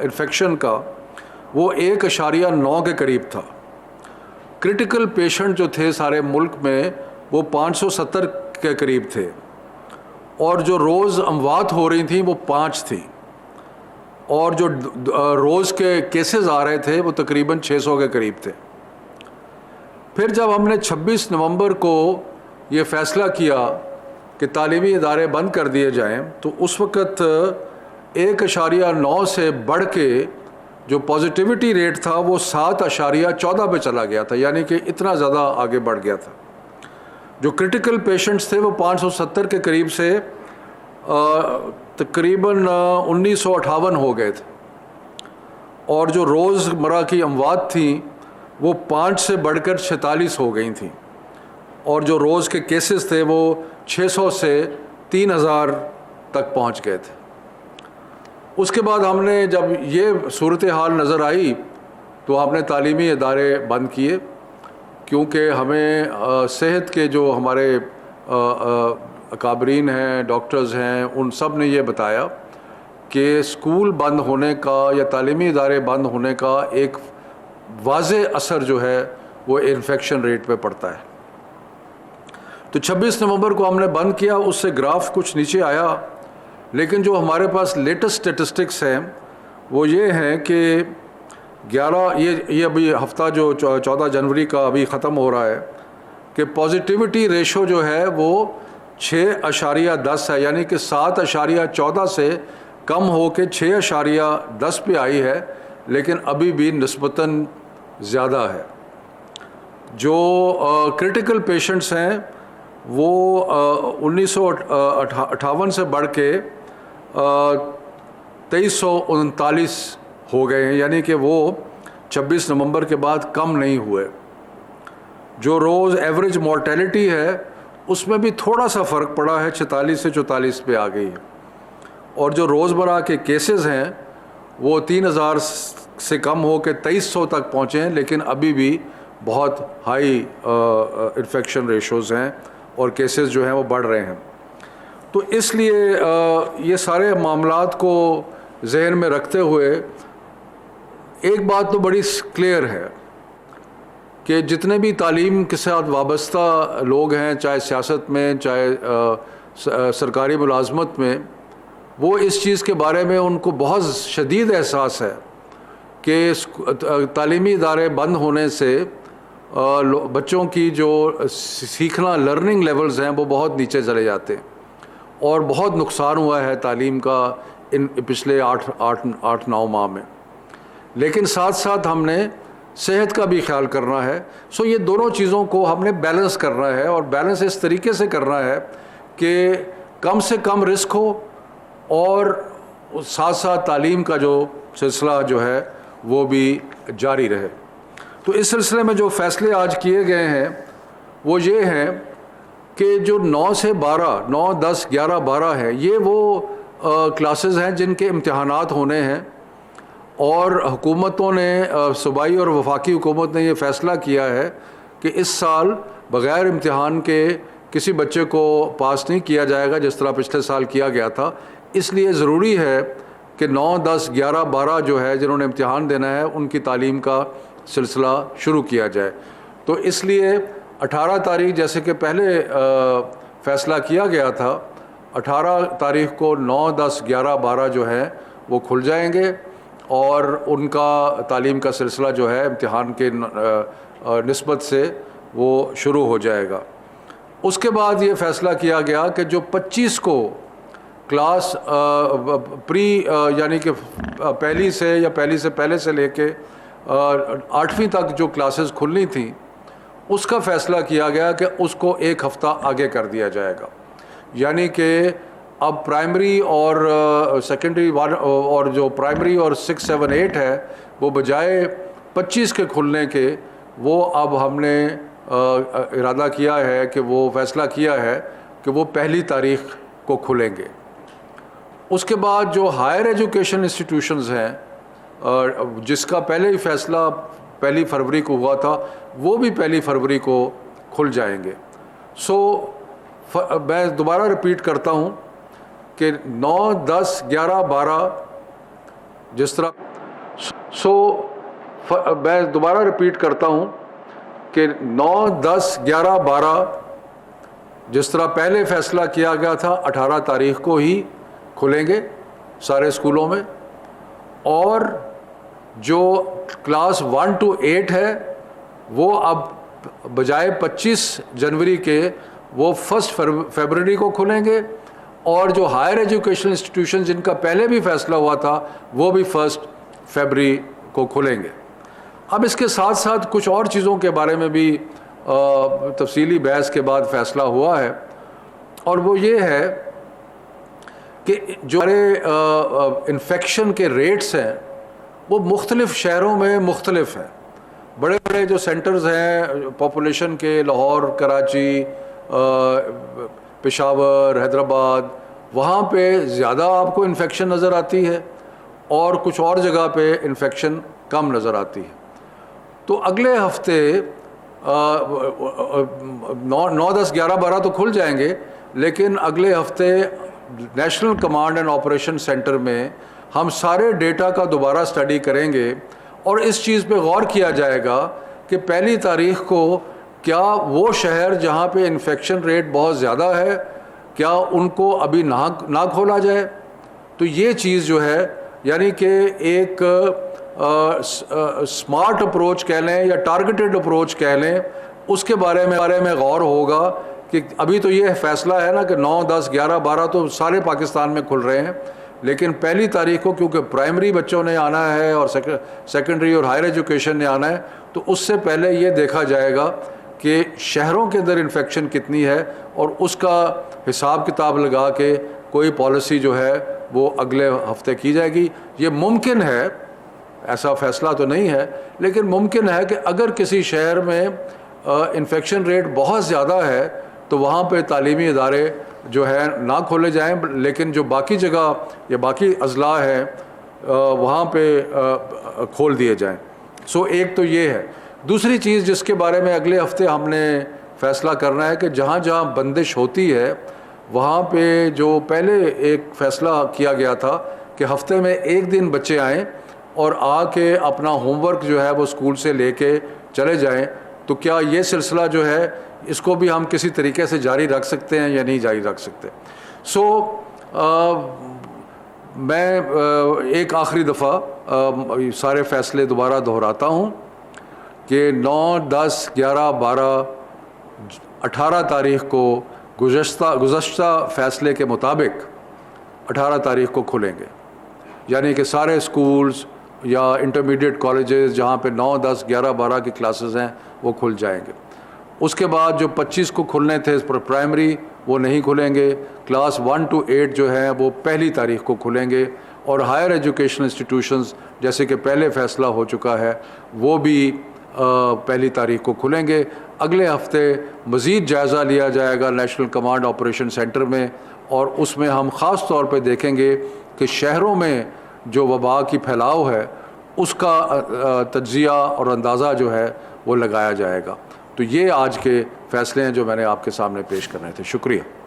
Infection का वो 1.9 के करीब था। क्रिटिकल पेशेंट जो थे सारे मुल्क में वो 570 के करीब थे, और जो रोज़ अमवात हो रही थी वो 5 थी, और जो रोज़ के केसेस आ रहे थे वो तकरीबन 600 के करीब थे। फिर जब हमने 26 नवंबर को ये फ़ैसला किया कि तालीमी इदारे बंद कर दिए जाएं, तो उस वक़्त 1.9 से बढ़ के जो पॉजिटिविटी रेट था वो 7.14 पे चला गया था, यानी कि इतना ज़्यादा आगे बढ़ गया था। जो क्रिटिकल पेशेंट्स थे वो 570 के करीब से तकरीबन 1958 हो गए थे, और जो रोज़मर्रा की अमवात थी वो 5 से बढ़कर 46 हो गई थी, और जो रोज़ के केसेस थे वो 600 से 3000 तक पहुंच गए थे। उसके बाद हमने जब ये सूरत हाल नज़र आई तो हमने तालीमी इदारे बंद किए, क्योंकि हमें सेहत के जो हमारे अकाबरीन हैं, डॉक्टर्स हैं, उन सब ने ये बताया कि स्कूल बंद होने का या तालीमी इदारे बंद होने का एक वाज़े असर जो है वो इन्फेक्शन रेट पे पड़ता है। तो 26 नवंबर को हमने बंद किया, उससे ग्राफ कुछ नीचे आया, लेकिन जो हमारे पास लेटेस्ट स्टेटिस्टिक्स हैं वो ये हैं कि 11 ये अभी हफ्ता जो 14 जनवरी का अभी ख़त्म हो रहा है कि पॉजिटिविटी रेशो जो है वो 6.10 है, यानी कि 7.14 से कम हो के 6.10 पे आई है, लेकिन अभी भी निस्बतन ज़्यादा है। जो क्रिटिकल पेशेंट्स हैं वो 1958 से बढ़ के 2339 हो गए हैं, यानी कि वो 26 नवंबर के बाद कम नहीं हुए। जो रोज़ एवरेज मॉर्टेलिटी है उसमें भी थोड़ा सा फ़र्क पड़ा है, 46 से 44 पे आ गई है, और जो रोज़मर्रा के केसेस हैं वो 3000 से कम हो के 2300 तक पहुँचे हैं, लेकिन अभी भी बहुत हाई इन्फेक्शन रेशोज़ हैं और केसेस जो हैं वो बढ़ रहे हैं। तो इसलिए ये सारे मामलात को जहन में रखते हुए एक बात तो बड़ी क्लियर है कि जितने भी तालीम के साथ वाबस्ता लोग हैं, चाहे सियासत में, चाहे सरकारी मुलाजमत में, वो इस चीज़ के बारे में उनको बहुत शदीद एहसास है कि तालीमी इदारे बंद होने से बच्चों की जो सीखना लर्निंग लेवल्स हैं वो बहुत नीचे चले जाते हैं, और बहुत नुकसान हुआ है तालीम का इन पिछले 8-9 माह में। लेकिन साथ साथ हमने सेहत का भी ख्याल करना है। सो ये दोनों चीज़ों को हमने बैलेंस करना है, और बैलेंस इस तरीके से करना है कि कम से कम रिस्क हो और साथ साथ तालीम का जो सिलसिला जो है वो भी जारी रहे। तो इस सिलसिले में जो फ़ैसले आज किए गए हैं वो ये हैं कि जो 9 से 12, 9, 10, 11, 12 है, ये वो क्लासेस हैं जिनके इम्तिहानात होने हैं, और हुकूमतों ने सूबाई और वफाकी हुकूमत ने ये फ़ैसला किया है कि इस साल बग़ैर इम्तिहान के किसी बच्चे को पास नहीं किया जाएगा जिस तरह पिछले साल किया गया था। इसलिए ज़रूरी है कि 9, 10, 11, 12 जो है जिन्होंने इम्तिहान देना है उनकी तालीम का सिलसिला शुरू किया जाए। तो इसलिए 18 तारीख जैसे कि पहले फ़ैसला किया गया था, 18 तारीख को 9, 10, 11, 12 जो है वो खुल जाएंगे, और उनका तालीम का सिलसिला जो है इम्तिहान के निस्बत से वो शुरू हो जाएगा। उसके बाद ये फ़ैसला किया गया कि जो 25 को क्लास प्री यानी कि पहली से या पहली से पहले से लेके 8वीं तक जो क्लासेस खुलनी थी उसका फ़ैसला किया गया कि उसको एक हफ़्ता आगे कर दिया जाएगा। यानी कि अब प्राइमरी और सेकेंडरी और जो प्राइमरी और 6, 7, 8 है वो बजाय 25 के खुलने के, वो अब हमने इरादा किया है कि वो फ़ैसला किया है कि वो 1 तारीख को खुलेंगे। उसके बाद जो हायर एजुकेशन इंस्टीट्यूशंस हैं जिसका पहले ही फ़ैसला 1 फरवरी को हुआ था, वो भी 1 फरवरी को खुल जाएंगे। सो मैं दोबारा रिपीट करता हूँ कि 9, 10, 11, 12 जिस तरह मैं दोबारा रिपीट करता हूँ कि 9, 10, 11, 12 जिस तरह पहले फैसला किया गया था 18 तारीख को ही खुलेंगे सारे स्कूलों में, और जो क्लास 1 to 8 है वो अब बजाय 25 जनवरी के वो 1 फरवरी को खुलेंगे, और जो हायर एजुकेशन इंस्टीट्यूशन जिनका पहले भी फैसला हुआ था वो भी 1 फरवरी को खुलेंगे। अब इसके साथ साथ कुछ और चीज़ों के बारे में भी तफसीली बहस के बाद फैसला हुआ है, और वो ये है कि जो हमारे इन्फेक्शन के रेट्स हैं वो मुख्तलिफ़ शहरों में मुख्तलिफ हैं। बड़े बड़े जो सेंटर्स हैं पॉपुलेशन के, लाहौर, कराची, पेशावर, हैदराबाद, वहाँ पे ज़्यादा आपको इन्फेक्शन नज़र आती है और कुछ और जगह पे इन्फेक्शन कम नज़र आती है। तो अगले हफ्ते 9, 10, 11, 12 तो खुल जाएंगे, लेकिन अगले हफ्ते national command and operation centre में हम सारे डेटा का दोबारा स्टडी करेंगे और इस चीज़ पे गौर किया जाएगा कि पहली तारीख को क्या वो शहर जहाँ पे इन्फेक्शन रेट बहुत ज़्यादा है क्या उनको अभी ना खोला जाए। तो ये चीज़ जो है यानी कि एक स्मार्ट अप्रोच कह लें या टारगेटेड अप्रोच कह लें, उसके बारे में गौर होगा कि अभी तो ये फैसला है ना कि 9, 10, 11, 12 तो सारे पाकिस्तान में खुल रहे हैं, लेकिन पहली तारीख को क्योंकि प्राइमरी बच्चों ने आना है और सेकेंडरी और हायर एजुकेशन ने आना है, तो उससे पहले ये देखा जाएगा कि शहरों के अंदर इन्फेक्शन कितनी है और उसका हिसाब किताब लगा के कोई पॉलिसी जो है वो अगले हफ्ते की जाएगी। ये मुमकिन है, ऐसा फैसला तो नहीं है, लेकिन मुमकिन है कि अगर किसी शहर में इन्फेक्शन रेट बहुत ज़्यादा है तो वहाँ पे तालीमी इदारे जो है ना खोले जाएं, लेकिन जो बाकी जगह या बाकी अजला है वहाँ पे खोल दिए जाएं। सो एक तो ये है। दूसरी चीज़ जिसके बारे में अगले हफ्ते हमने फ़ैसला करना है कि जहाँ जहाँ बंदिश होती है वहाँ पे जो पहले एक फ़ैसला किया गया था कि हफ्ते में एक दिन बच्चे आएँ और आके अपना होमवर्क जो है वो स्कूल से लेके चले जाएं, तो क्या ये सिलसिला जो है इसको भी हम किसी तरीके से जारी रख सकते हैं या नहीं जारी रख सकते। मैं एक आखिरी दफ़ा सारे फ़ैसले दोबारा दोहराता हूँ कि 9, 10, 11, 12, 18 तारीख़ को गुज़श्ता फ़ैसले के मुताबिक 18 तारीख़ को खुलेंगे, यानी कि सारे स्कूल्स या इंटरमीडिएट कॉलेजेस जहाँ पे 9, 10, 11, 12 की क्लासेस हैं वो खुल जाएंगे। उसके बाद जो 25 को खुलने थे प्राइमरी वो नहीं खुलेंगे, क्लास 1 to 8 जो है वो पहली तारीख को खुलेंगे, और हायर एजुकेशन इंस्टीट्यूशंस जैसे कि पहले फ़ैसला हो चुका है वो भी पहली तारीख को खुलेंगे। अगले हफ्ते मज़ीद जायज़ा लिया जाएगा नेशनल कमांड ऑपरेशन सेंटर में, और उसमें हम ख़ास तौर पे देखेंगे कि शहरों में जो वबा की फैलाव है उसका तज्ज़िया और अंदाज़ा जो है वो लगाया जाएगा। तो ये आज के फ़ैसले हैं जो मैंने आपके सामने पेश करने थे। शुक्रिया।